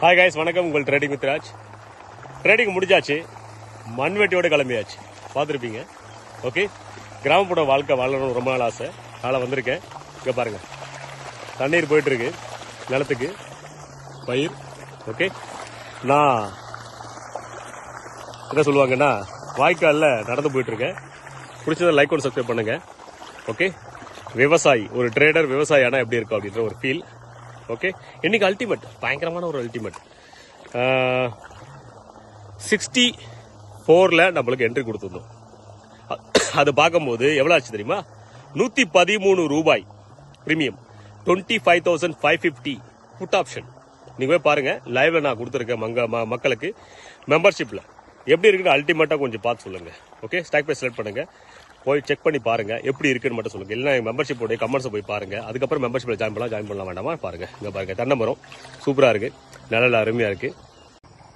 Hi guys, வணக்கம். உங்கள் trading with Raj. Trading முடிஞ்சாச்சு, மண்வெட்டியோட கிளம்பியாச்சு. பார்த்துருப்பீங்க. ஓகே, கிராமப்புற வாழ்க்கை வாழணும் ரொம்ப நாள் ஆசை. நாளை வந்திருக்கேன். இங்கே பாருங்கள், தண்ணீர் போயிட்டுருக்கு நிலத்துக்கு, பயிர். ஓகே, நான் என்ன சொல்லுவாங்கன்னா வாய்க்காலில் நடந்து போயிட்டுருக்கேன். பிடிச்சதை லைக் ஒன்று சப்ஸ்கிரைப் பண்ணுங்கள். ஓகே, விவசாயி, ஒரு ட்ரேடர் விவசாயி ஆனால் எப்படி இருக்கும் அப்படின்ற ஒரு ஃபீல். ஓகே, இன்னைக்கு அல்டிமேட், பயங்கரமான ஒரு அல்டிமேட். 64ல் நம்மளுக்கு என்ட்ரி கொடுத்துருந்தோம். அது பார்க்கும்போது எவ்வளோ ஆச்சு தெரியுமா? 113 ரூபாய் ப்ரீமியம், 25,550 புட் ஆப்ஷன். நீங்கள் போய் பாருங்கள், லைவ்ல நான் கொடுத்துருக்கேன் மக்களுக்கு மெம்பர்ஷிப்பில். எப்படி இருக்குன்னு அல்டிமேட்டாக கொஞ்சம் பார்த்து சொல்லுங்கள். ஓகே, ஸ்டாக் ப்ரைஸ் செலக்ட் பண்ணுங்கள், போய் செக் பண்ணி பாருங்க எப்படி இருக்குன்னு மட்டும் சொல்லுங்க. இல்லை மெம்பர்ஷிப் உடைய கமெண்ட்ஸை போய் பாருங்க. அதுக்கப்புறம் மெம்பர்ஷிப்பில் ஜாயின் பண்ணலாம் வேண்டாமா பாருங்க. இங்கே பாருங்க, தென்னை மரம் சூப்பராக இருக்கு, நல்ல அருமையாக இருக்கு.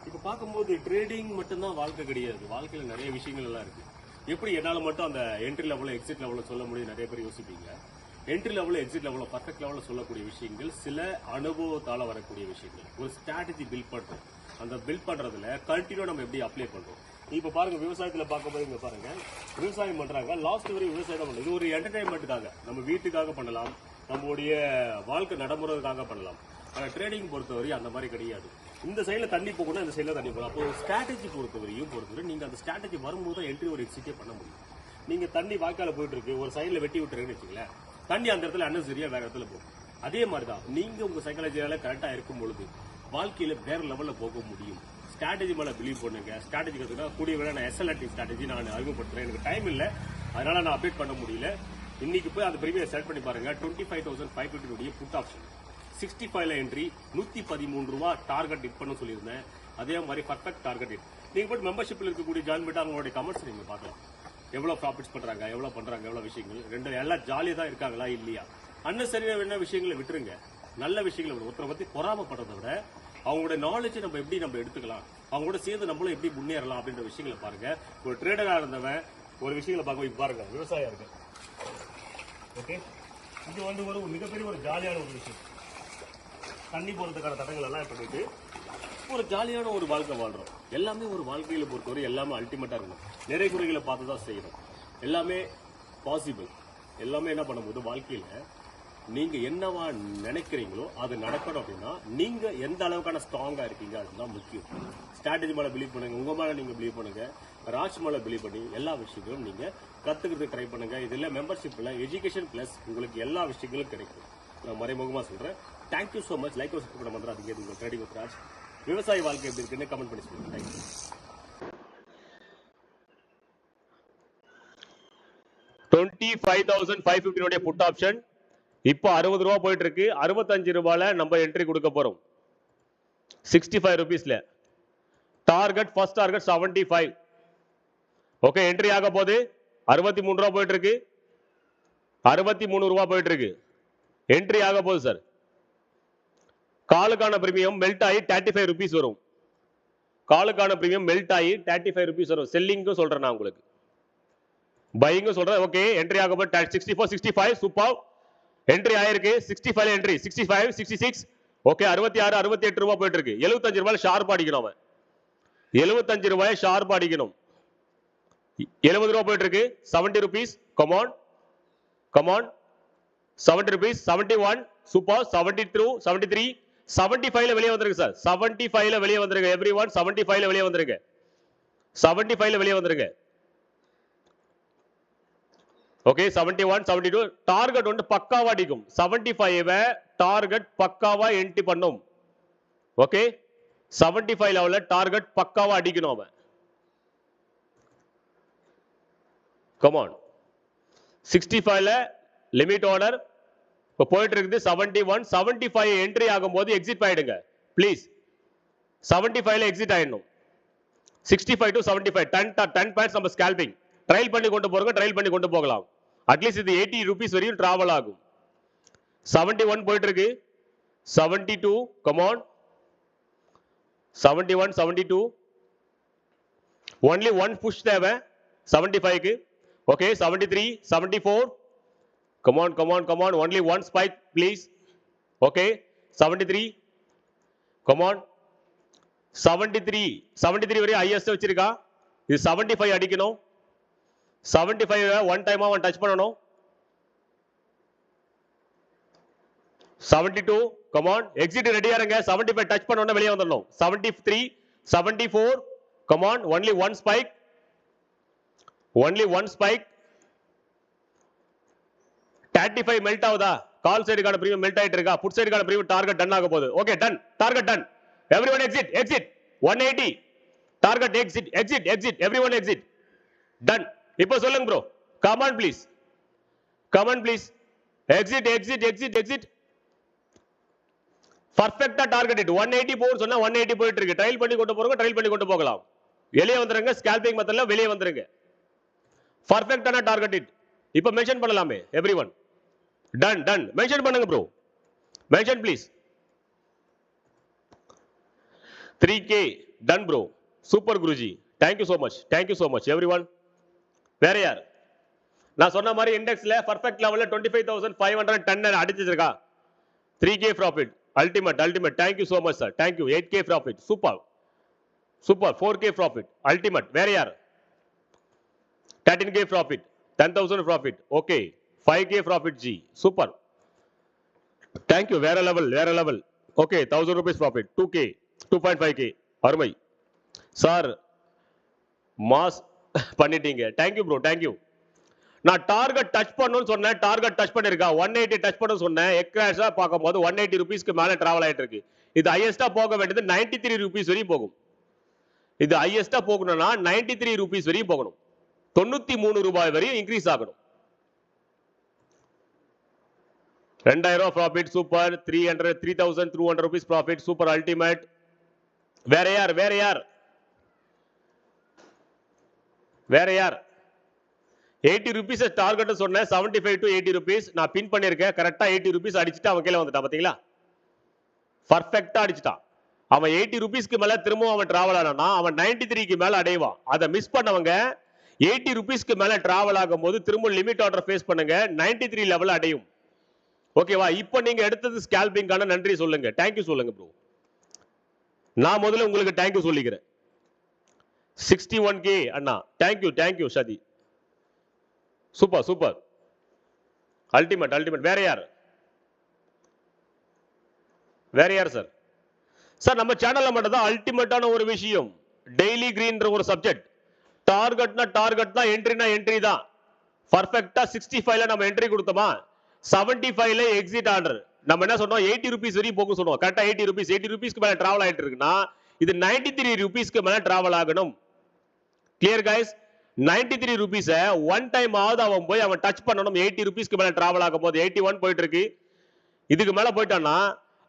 இப்போ பார்க்கும்போது ட்ரேடிங் மட்டும்தான் வாழ்க்கை கிடையாது, வாழ்க்கையில் நிறைய விஷயங்கள் எல்லாம் இருக்கு. எப்படி என்னால் மட்டும் அந்த என்ட்ரி லெவலில் எக்ஸிட் லெவலில் சொல்ல முடியும்? நிறைய பேர் யோசிப்பீங்க. என்ட்ரி லெவலில் எக்ஸிட் லெவலில் பர்ஃபெக்ட் லெவலில் சொல்லக்கூடிய விஷயங்கள் சில அனுபவத்தால் வரக்கூடிய விஷயங்கள். ஒரு ஸ்ட்ராட்டஜி பில்ட் பண்ணுறோம், அந்த பில்ட் பண்ணுறதுல கண்டினியூ நம்ம எப்படி அப்ளை பண்ணுறோம். இப்போ பாருங்க, விவசாயத்துல பார்க்கும்போது இங்க பாருங்க, விவசாயம் பண்றாங்க. லாஸ்ட் வரையும் விவசாயம் தான் பண்ணலாம். இது ஒரு என்டர்டைன்மெண்ட்டுக்காக, நம்ம வீட்டுக்காக பண்ணலாம், நம்மளுடைய வாழ்க்கை நடைமுறைக்காக பண்ணலாம். ஆனால் ட்ரேடிங் பொறுத்தவரை அந்த மாதிரி கிடையாது. இந்த சைடில் தண்ணி போகணும், இந்த சைடில் தண்ணி போகலாம். அப்போ ஸ்ட்ராட்டஜி பொறுத்தவரை நீங்க அந்த ஸ்ட்ராட்டஜி வரும்போது தான் என்ட்ரி ஒரு எக்ஸிட்டே பண்ண முடியும். நீங்க தண்ணி வாய்க்கால போயிட்டு இருக்கு, ஒரு சைடில் வெட்டி விட்டுருக்குன்னு வச்சுங்களேன், தண்ணி அந்த இடத்துல அன்னசரியா வேற இடத்துல போகும். அதே மாதிரி தான் நீங்க உங்க சைக்காலஜியால கரெக்டா இருக்கும் பொழுது வாழ்க்கையில வேற லெவல்ல போக முடியும். ஸ்ட்ராட்டஜி மேலே பிலீவ் பண்ணுங்க. ஸ்ட்ராட்டஜி கற்றுக்கா கூடிய வேலை நான் எஸ்எல்ஆர்டி ஸ்ட்ராட்டஜி நான் அறிமுகப்படுத்துறேன். எனக்கு டைம் இல்லை, அதனால நான் அப்டேட் பண்ண முடியல. இன்னைக்கு போய் அந்த ப்ரீமியம் செலக்ட் பண்ணி பாருங்க. 25,550 புட் ஆப்ஷன், 65ல என்ட்ரி, 113 ரூபா டார்கெட் ஹிட் பண்ண சொல்லியிருந்தேன். அதே மாதிரி பர்ஃபெக்ட் டார்கெட் ஹிட். நீங்க போய் மெம்பர்ஷிப்ல இருக்கக்கூடிய ஜாயின் பண்ணிட்டு அவங்களுடைய கமெண்ட்ஸ் நீங்க பார்க்கலாம். எவ்வளவு ப்ராஃபிட்ஸ் பண்றாங்க, எவ்வளவு பண்றாங்க, எவ்வளவு விஷயங்கள், ரெண்டு எல்லாம் ஜாலியாக தான் இருக்காங்களா இல்லையா? அன்னசரியா என்ன விஷயங்களை விட்டுருங்க, நல்ல விஷயங்களை ஒருத்தரை பத்தி பொறாமப்படுறதை விட அவங்களோட நாலேஜை நம்ம எப்படி எடுத்துக்கலாம், அவங்களோட சேர்ந்து நம்மளும் எப்படி முன்னேறலாம் அப்படின்ற விஷயங்களை பாருங்க. ஒரு ட்ரேடரா இருந்தவன் ஒரு விஷயங்களை பார்க்க பாருங்க, விவசாயம் இருக்கு. ஓகே, இது ஒரு மிகப்பெரிய ஒரு ஜாலியான ஒரு விஷயம். தண்ணி போறதுக்கான தடங்கள் எல்லாம் பண்ணிட்டு ஒரு ஜாலியான ஒரு வாழ்க்கை வாழ்றோம். எல்லாமே ஒரு வாழ்க்கையில பொறுத்தவரை எல்லாமே அல்டிமேட்டா இருக்கணும். நிறைய குறைகளை பார்த்து தான் செய்யணும். எல்லாமே பாசிபிள். எல்லாமே என்ன பண்ணும்போது வாழ்க்கையில நீங்க என்னவா நினைக்கிறீங்களோ அது நடக்கணும். அப்படின்னா நீங்க எந்த அளவுக்கான ஸ்ட்ராங்கா இருக்கீங்க, அதுதான் முக்கியம். ஸ்ட்ராட்டஜி மேல பிலீவ் பண்ணுங்க, உங்க மேல நீங்க பிலீவ் பண்ணுங்க, ராஜ் மேல பிலீவ் பண்ணி எல்லா விஷயங்களும் நீங்க கத்துக்கிறதுக்கு ட்ரை பண்ணுங்க. இதுல மெம்பர்ஷிப்ல எஜுகேஷன் பிளஸ் உங்களுக்கு எல்லா விஷயங்களும் கிடைக்கும். நான் மறைமுகமா சொல்றேன். Thank you so much. Like subscribe பண்ண மறந்துடாதீங்க. உங்க ட்ரேடிங் வித் ராஜ். விவசாய வாழ்க்கை எப்படி இருக்குன்னு கமெண்ட் பண்ணி சொல்லுங்க. தேங்க்யூ. 25,550 புட் ஆப்ஷன் இப்போ 60 ரூபா போயிட்டு இருக்கு. 65 ரூபாயில நம்ம என்ட்ரி கொடுக்க போறோம். 65 ருபீஸ்ல target, first target 75. Okay, entry ஆக போது 63 ரூபா போயிட்டு இருக்கு. 63 ரூபா போயிட்டு இருக்கு. என்ட்ரி ஆக போகுது சார். காலுக்கான பிரீமியம் மெல்ட் ஆகி 35 ருபீஸ் வரும். காலுக்கான பிரீமியம் மெல்ட் ஆகி 35 ருபீஸ் வரும். செல்லிங்கும் சொல்றேன் நான் உங்களுக்கு, பையிங்கும் சொல்றேன். ஓகே, என்ட்ரி ஆக போது 64, 65 சூப்பர். என்ட்ரி ஆயிருக்கு. 65ல என்ட்ரி, 65, 66. ஓகே, 66, 68 ரூபாய் போயிட்டு இருக்கு. 75 ரூபாய் ஷார்ப் அடிக்கணும். அவன் 75 ரூபாய் ஷார்ப் அடிக்கணும். 70 ரூபாய் போயிட்டு இருக்கு. 70 rupees. Come on come on. 70 rupees. 71 super. 72, 73, 75ல வெளியே வந்திருக்கு சார். 75ல வெளியே வந்திருக்கு. எவ்ரிவன் 75ல வெளியே வந்திருக்கு. 75ல வெளியே வந்திருக்கு. ஓகே, 71, 72 டார்கெட் வந்து பக்காவா அடிக்கும். 75 டார்கெட் பக்காவா என்ட்ரி பண்ணும். ஓகே, 75 லெவல்ல டார்கெட் பக்காவா அடிக்கணும் அவன். Come on. 65ல லிமிட் ஆர்டர் இப்ப போயிட்டு இருக்குது. 71, 75 என்ட்ரி ஆகும்போது எக்ஸிட் ஆயிடுங்க ப்ளீஸ். 75ல எக்ஸிட் ஆயிடணும். 65 to 75 10 பாயிண்ட்ஸ் நம்ம ஸ்கேல்பிங் ட்ரையல் பண்ணி கொண்டு போறோம். ட்ரையல் பண்ணி கொண்டு போகலாம். அட்லீஸ்ட் இது 80 ருபீஸ் வரையும் டிராவல் ஆகும். 71 போயிட்டு இருக்கு. 72 கமான். 71, 72 ஒன்லி ஒன் புஷ் தேவை 75க்கு. Okay, 73, 74 come on come on come on. Only one spike please. Okay, 73 come on. 73 வரை ஹையஸ்ட் வச்சிருக்கா. இது 75 அடிக்கணும். 75 ஒன் டைம் அவன் டச் பண்ணணும். 72 come on exit ரெடியா இருங்க. 75 டச் பண்ண உடனே வெளியே வந்துடணும். 73 74 come on only one spike 35 melt ஆகுதா? கால் சைடுக்கான பிரீமியம் மெல்ட் ஆயிட்டு இருக்கா? புட் சைடுக்கான பிரீமியம் டார்கெட் டன் ஆக போகுது. Okay done, target done. Everyone exit 180 target exit everyone exit done. இப்போ சொல்லுங்க bro, come on please exit பர்ஃபெக்ட்டா டார்கெட் 180 போன்னு சொன்னா 180 போயிட்டு இருக்கு. ட்ரைல் பண்ணி கொண்டு போகலாம். வெளியே வந்துருங்க, ஸ்கேல்பிங் மெத்தட்ல வெளியே வந்துருங்க. பர்ஃபெக்ட்டான டார்கெட் இப்போ மென்ஷன் பண்ணலாமே எவ்ரிவன். டன் மென்ஷன் பண்ணுங்க bro, mention please. 3K done bro, super Guruji, thank you so much everyone. வேற யார்? நான் சொன்ன மாதிரி இண்டெக்ஸ்ல பர்ஃபெக்ட் லெவல்ல 25,510 அடிச்சிருக்கா. 3K profit ultimate thank you so much sir, thank you. 8K profit super 4K profit ultimate. வேற யார்? 13K profit 10,000 profit okay. 5K profit ji super thank you. வேற level okay. 1000 rupees profit 2K 2.5K அருமை சார், மாஸ் பண்ணிட்டீங்க. Thank you bro, thank you. நான் target touch பண்ணணும்னு சொன்னேன், target touch பண்ணிருக்கா. 180 touch பண்ண சொன்னேன். எக்ராஷா பார்க்கும்போது 180 ரூபீஸ்க்கு மேல டிராவல் ஆயிட்டு இருக்கு. இது ஹையஸ்டா போக வேண்டியது 93 ரூபீஸ் வரையும் போகும். இது ஹையஸ்டா போகணும்னா 93 ரூபீஸ் வரையும் போகணும். 93 ரூபாய் வரையும் இன்க்ரீஸ் ஆகணும். 2000 profit super. 3,200 rupees profit super ultimate. வேற யார்? 80 ரூபீஸ் டார்கெட் சொன்னேன். 75 to 80 ரூபீஸ் நான் பின் பண்ணிருக்கேன். கரெக்டா 80 ரூபீஸ் அடிச்சுட்டு அவன் கீழே வந்துட்டான். பாத்தீங்களா, பர்ஃபெக்ட்டா அடிச்சுட்டான். அவன் 80 ரூபீஸ்க்கு மேல திரும்பவும் அவன் டிராவல் ஆனா அவன் 93க்கு மேல அடைவான். அதை மிஸ் பண்ணவங்க 80 ரூபீஸ்க்கு மேல டிராவல் ஆகும் போது திரும்ப லிமிட் ஆர்டர் ஃபேஸ் பண்ணுங்க. 93 லெவல் அடையும். ஓகேவா? இப்போ நீங்க எடுத்தது ஸ்கேல்பிங்கான நன்றி சொல்லுங்க, தேங்க்யூ சொல்லுங்க ப்ரோ. நான் முதல்ல உங்களுக்கு தேங்க்யூ சொல்லிக்கிறேன். 61K அண்ணா, தேங்க்யூ சதி, சூப்பர் அல்டிமேட். வேற யார் சார்? சார் நம்ம சேனல்ல மட்டும் தான் அல்டிமேட்டான ஒரு விஷயம் டெய்லி கிரீன்ற ஒரு சப்ஜெக்ட். டார்கெட்னா என்ட்ரி தான். பர்ஃபெக்ட்டா 65ல நம்ம என்ட்ரி கொடுத்தோமா, 75ல எக்ஸிட் ஆர்டர். நம்ம என்ன சொன்னோம், 80 ரூபீஸ் வரையும் போக சொன்னோம். கரெக்டா 80 ரூபீஸ்க்கு மேல டிராவல் ஆயிட்டு இருக்குன்னா இது 93 ரூபீஸ்க்கு மேல டிராவல் ஆகணும். Clear guys? 93 rupees one time ஆவது அவன் போய் அவன் டச் பண்ணணும். 80 ரூபீஸ்க்கு மேல டிராவல் ஆகும் போது 81 போயிட்டு இருக்கு. இதுக்கு மேல போயிட்டான்னா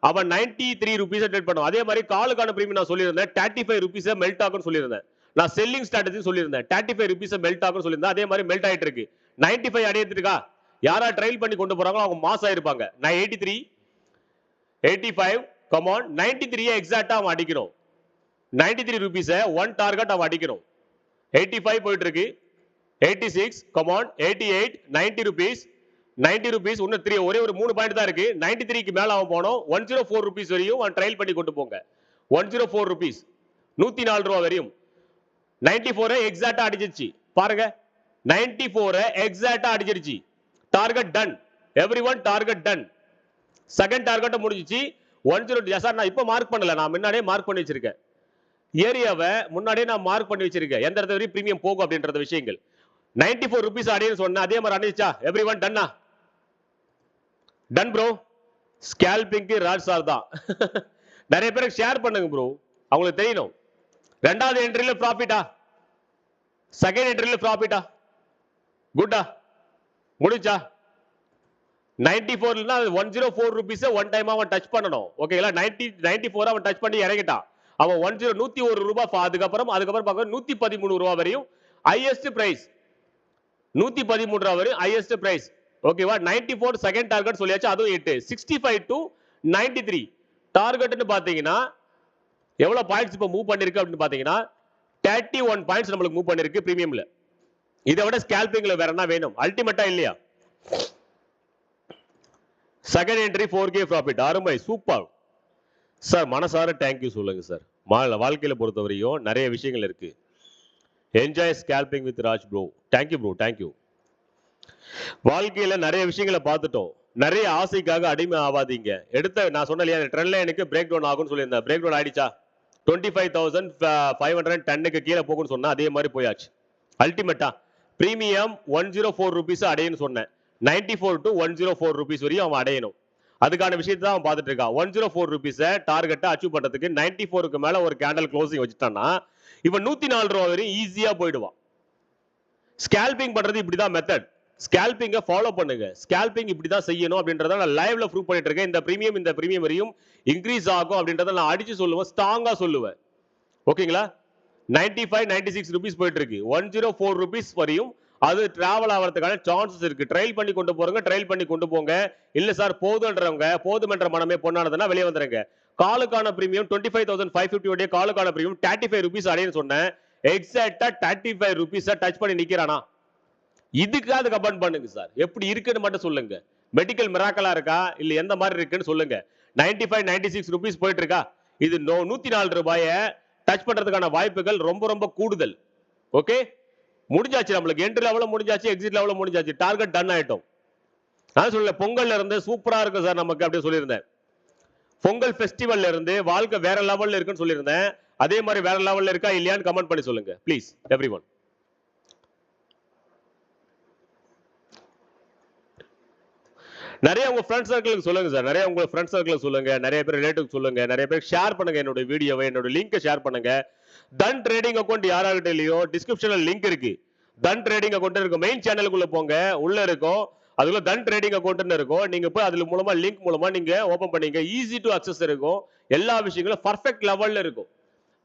அவன் 93 ரூபீஸ் ட்ரேட் பண்ணுவான். அதே மாதிரி காலுக்கான பிரீமியம் நான் சொல்லியிருந்தேன் 35 ரூபீஸ் மெல்ட் ஆகும்னு சொல்லியிருந்தேன். நான் செல்லிங் ஸ்ட்ராட்டஜி சொல்லியிருந்தேன் 35 ரூபீஸ் மெல்ட் ஆகும்னு சொல்லியிருந்தேன். அதே மாதிரி மெல்ட் ஆயிட்டு இருக்கு. 95 அடையிட்டு இருக்கா. யாரா ட்ரைல் பண்ணி கொண்டு போறாங்களோ அவங்க மாஸ் ஆயிருப்பாங்க. நான் 83 85 கம் ஆன் 93 எக்ஸாக்ட்டா அவன் அடிக்கணும். 93 ரூபீஸ் ஒன் டார்கெட் அவன் அடிக்கணும். 85 போயிட்டு இருக்கு. 86 கம் ஆன் 88 90 ரூபீஸ் 90 ரூபீஸ் இன்னும் 3 ஒரே ஒரு 3 பாயிண்ட் தான் இருக்கு. 93க்கு மேல அவன் போனோம். 104 ரூபீஸ் வரையும் அவன் ட்ரைல் பண்ணி கொண்டு போங்க. 104 ரூபீஸ் 104 ரூபாய் வரையும் 94 எக்ஸாக்ட்டா அடிச்சிருச்சு பாருங்க. 94 எக்ஸாக்ட்டா அடிச்சிருச்சு. Target done everyone, target ton. Second target முடிஞ்சிச்சு. 102 சார் நான் இப்ப மார்க் பண்ணல, நான் முன்னாடியே மார்க் பண்ணி வச்சிருக்கேன். ஏரியாவை முன்னாடியே நான் மார்க் பண்ணி வச்சிருக்கேன். எந்த இடத்துல வரையும் பிரீமியம் போகும் அப்படின்ற விஷயங்கள். 94 ரூபீஸ் அடையன்னு சொன்னேன். அதே மாதிரி அடிச்சா எவ்ரிவன் டன்னா? Done bro. ஸ்கேல்பிங்க்கு ராஜ் சார் தான். நிறைய பேருக்கு ஷேர் பண்ணுங்க ப்ரோ, அவங்களுக்கு தெரியணும். ரெண்டாவது என்ட்ரில ப்ராஃபிட்டா, செகண்ட் என்ட்ரில ப்ராஃபிட்டா, குட்டா முடிச்சா? 94னா 104 ரூபீஸ் ஒன் டைம் அவன் டச் பண்ணணும். ஓகேங்களா? 94 அவன் டச் பண்ணி இறங்கிட்டான். அவன் 101 ரூபாய். அதுக்கப்புறம் பார்க்க 113 ரூபாய் வரையும் ஹையஸ்ட் பிரைஸ். 113 ரூபாய் வரையும் ஹையஸ்ட் பிரைஸ். ஓகேவா? 94 செகண்ட் டார்கெட் சொல்லியாச்சு. அதுவும் 8 65 to 93 டார்கெட்னு பாத்தீங்கன்னா எவ்வளவு பாயிண்ட்ஸ் இப்ப மூவ் பண்ணிருக்கு அப்படின்னு பாத்தீங்கன்னா 31 பாயிண்ட்ஸ் நம்மளுக்கு மூவ் பண்ணிருக்கு பிரீமியம்ல. இதை விட ஸ்கேல்பிங்ல வேற என்ன வேணும்? அல்டிமேட்டா இல்லையா? செகண்ட் என்ட்ரி 4K ப்ராஃபிட் அருமை சூப்பர் சார். மனசார தேங்க்யூ சொல்லுங்க சார், வாழ்க்கையில பொறுத்தவரையும் நிறைய விஷயங்கள் இருக்கு. Enjoy scalping with Raj bro. Thank you bro, thank you. வாழ்க்கையில நிறைய விஷயங்களை பார்த்துட்டோம். நிறைய ஆசைக்காக அடிமை ஆவாதீங்க. நான் சொன்ன இல்லையா, ட்ரெண்ட் எனக்கு பிரேக் டவுன் ஆகும்னு சொல்லியிருந்தேன். பிரேக் டவுன் ஆயிடுச்சா? 25,510க்கு கீழே போகும்னு சொன்னா அதே மாதிரி போயாச்சு. அல்டிமேட்டா பிரீமியம் 104 ருபீஸ் அடையணும்னு சொன்னேன். 94 to 104 ருபீஸ் வரையும் அவன் அடையணும். அதுக்கான விஷயத்தை தான் அவன் பார்த்துட்டு இருக்கான். 104 ருபீஸை டார்கெட்டை அச்சீவ் பண்றதுக்கு 94க்கு மேல ஒரு கேண்டல் க்ளோசிங் வச்சுட்டான்னா இவன் 104 ரூபா வரையும் ஈஸியா போயிடுவான். ஸ்கேல்பிங் பண்றது இப்படிதான் மெத்தட். ஸ்கேல்பிங்கை ஃபாலோ பண்ணுங்க. ஸ்கேல்பிங் இப்படிதான் செய்யணும் அப்படின்றத நான் லைவ்ல ப்ரூவ் பண்ணிட்டு இருக்கேன். இந்த பிரீமியம் வரையும் இன்க்ரீஸ் ஆகும் அப்படின்றத நான் அடிச்சு சொல்லுவேன், ஸ்ட்ராங்கா சொல்லுவேன். ஓகேங்களா? 95, 96 ருபீஸ் போயிட்டு இருக்கு. 104 ருபீஸ் வரையும் அது டிராவல் ஆகிறதுக்கான சான்சஸ் இருக்கு. ட்ரையல் பண்ணி கொண்டு போறவங்க ட்ரையல் பண்ணி கொண்டு போங்க. இல்ல சார் போதுன்றவங்க, போதுமென்ற மனமே பொண்ணானதுன்னா வெளியே வந்துருங்க. காலுக்கான பிரீமியம் 25,550 உடைய காலுக்கான பிரீமியம் 35 ருபீஸ் அடையன்னு சொன்னேன். எக்ஸாக்டா 35 ருபீஸை டச் பண்ணி நிக்கிறானா? இதுக்காவது கமெண்ட் பண்ணுங்க சார். எப்படி இருக்குன்னு மட்டும் சொல்லுங்க. மெடிக்கல் மிராக்கலா இருக்கா இல்ல எந்த மாதிரி இருக்குன்னு சொல்லுங்க. 95, 96 ருபீஸ் போயிட்டு இருக்கா? இது 104 ரூபாயை டச் பண்றதுக்கான வாய்ப்புகள் ரொம்ப ரொம்ப கூடுதல். ஓகே, முடிஞ்சாச்சு. நம்மளுக்கு என்ட்ரி லெவலும் முடிஞ்சாச்சு, எக்ஸிட் லெவலும் முடிஞ்சாச்சு. டார்கெட் டன் ஆயிட்டோம். நான் சொல்லல பொங்கல்ல இருந்து சூப்பரா இருக்கு சார் நமக்கு அப்படி சொல்லியிருந்தேன். பொங்கல் ஃபெஸ்டிவல்ல இருந்து வாழ்க்கை வேற லெவல்ல இருக்குன்னு சொல்லியிருந்தேன். அதே மாதிரி வேற லெவல்ல இருக்கா இல்லையான்னு கமெண்ட் பண்ணி சொல்லுங்க ப்ளீஸ் எவ்ரிவன். நிறைய உங்க ஃப்ரெண்ட்ஸ் சர்க்கிளுக்கு சொல்லுங்க சார். நிறைய உங்க ஃப்ரெண்ட்ஸ் சர்க்கிளுக்கு சொல்லுங்க. நிறைய பேர் ரிலேட்டிவ் சொல்லுங்க. நிறைய பேர் ஷேர் பண்ணுங்க. என்னோட வீடியோவை, என்னோட லிங்கை ஷேர் பண்ணுங்க. தன் ட்ரேடிங் அக்கௌண்ட் யாராகிட்ட இல்லையோ டிஸ்கிரிப்ஷன்ல லிங்க் இருக்கு. தன் ட்ரேடிங் அக்கௌண்ட் இருக்கும். மெயின் சேனலுக்குள்ள போங்க, உள்ள இருக்கும். அதுக்குள்ள தன் ட்ரேடிங் அக்கௌண்ட்னு இருக்கும். நீங்க போய் அதுல மூலமா லிங்க் மூலமா நீங்க ஓபன் பண்ணீங்க. ஈஸி டு அக்சஸ் இருக்கும். எல்லா விஷயங்களும் பர்ஃபெக்ட் லெவல்ல இருக்கும்.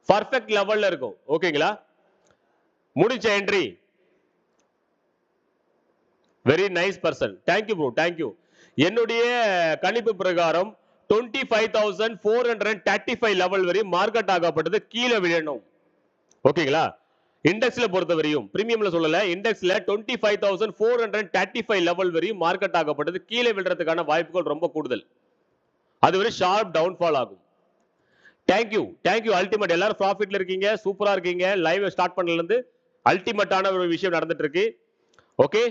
பர்ஃபெக்ட் லெவல்ல இருக்கும். ஓகேங்களா? முடிச்ச entry. Very nice person. Thank you bro, thank you. என்னுடைய கணிப்பு பிரகாரம் 25,435 லெவல் வரை மார்க்கெட் ஆகப்பட்டது கீழே விழணும். ஓகேங்களா? இண்டெக்ஸ்ல பொறுத்தவரையும் பிரீமியம்ல சொல்லல, இண்டெக்ஸ்ல 25,435 லெவல் வரை மார்க்கெட் ஆகப்பட்டது கீழே விழுறதுக்கான வாய்ப்புகள் ரொம்ப கூடுதல். அது வரை ஷார்ப் டவுன்ஃபால் ஆகும். Thank you, thank you. அல்டிமேட். எல்லாரும் ப்ராஃபிட்ல இருக்கீங்க, சூப்பரா இருக்கீங்க. லைவ் ஸ்டார்ட் பண்ணல இருந்து அல்டிமேட்டான ஒரு விஷயம் நடந்துட்டு இருக்கு. ஓகே,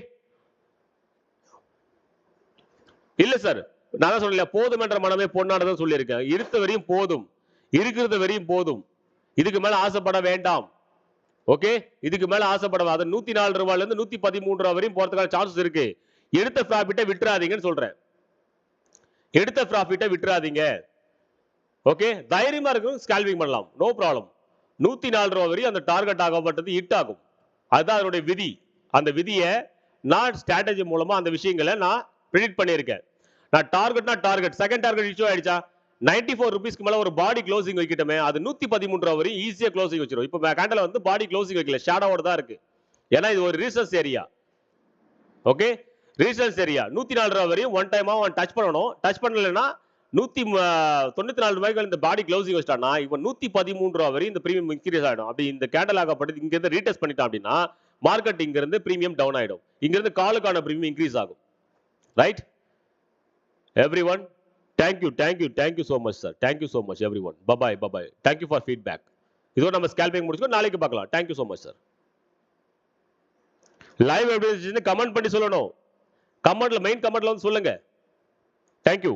இல்ல சார், நான் சொல்லல போதும் என்ற மனமே பொன்னானதான் சொல்லியிருக்கேன். இருந்த வரையும் போதும், இருக்கிறது வரையும் போதும். இதுக்கு மேல ஆசைப்பட வேண்டாம். ஓகே, இதுக்கு மேல ஆசைப்பட 104 ரூபாயில இருந்து 113 ரூபாய் வரையும் போறதுக்கான சான்சஸ் இருக்கு. எடுத்த ப்ராஃபிட்டை விட்டுறாதீங்கன்னு சொல்றேன். எடுத்த ப்ராஃபிட்டை விட்டுறாதீங்க. ஓகே, தைரியமா இருக்கும், ஸ்கேல்பிங் பண்ணலாம், நோ ப்ராப்ளம். 104 ரூபாய் வரையும் அந்த டார்கெட் ஆகப்பட்டது ஹிட் ஆகும். அதுதான் அதனுடைய விதி. அந்த விதியை நான் ஸ்ட்ராட்டஜி மூலமா அந்த விஷயங்களை நான் ப்ரெடிக்ட் பண்ணியிருக்கேன். நான் டார்கெட்னா டார்கெட், செகண்ட் டார்கெட் இஷ்யூ ஆயிடுச்சா? 94 ருபீஸ்க்கு மேல ஒரு பாடி க்ளோசிங் வைக்கிட்டமே, அது 113 ரூபாய் வரையும் ஈஸியா க்ளோசிங் வச்சிரும். இப்போ கேண்டல் வந்து பாடி க்ளோசிங் வைக்கல, ஷேடோவோட தான் இருக்கு. ஏன்னா இது ஒரு research area. Okay, research area. 104 ரூபாய் வரையும் ஒன் டைமா அவன் டச் பண்ணணும். டச் பண்ணலன்னா 194 ரூபாய்க்கு இந்த பாடி க்ளோசிங் வச்சிட்டானா இவன் 113 ரூபாய் வரையும் இந்த பிரீமியம் இன்க்ரீஸ் ஆயிடும். அப்படி இந்த கேண்டல் ஆகப்பட்டது இங்க இருந்து ரீடெஸ்ட் பண்ணிட்டான் அப்படின்னா மார்க்கெட் இங்க இருந்து பிரீமியம் டவுன் ஆயிடும். இங்க இருந்து காலுக்கான பிரீமியம் இன்க்ரீஸ் ஆகும். Right everyone, thank you so much sir, thank you so much everyone, bye bye, thank you for feedback. இதோ நம்ம ஸ்கேல்பிங் முடிச்சுக்கோ, நாளைக்கு பார்க்கலாம். thank you so much sir. Live எப்படி இருந்துச்சுன்னு கமெண்ட் பண்ணி சொல்லணும். கமெண்ட்ல மெயின் கமெண்ட்ல வந்து சொல்லுங்க. thank you.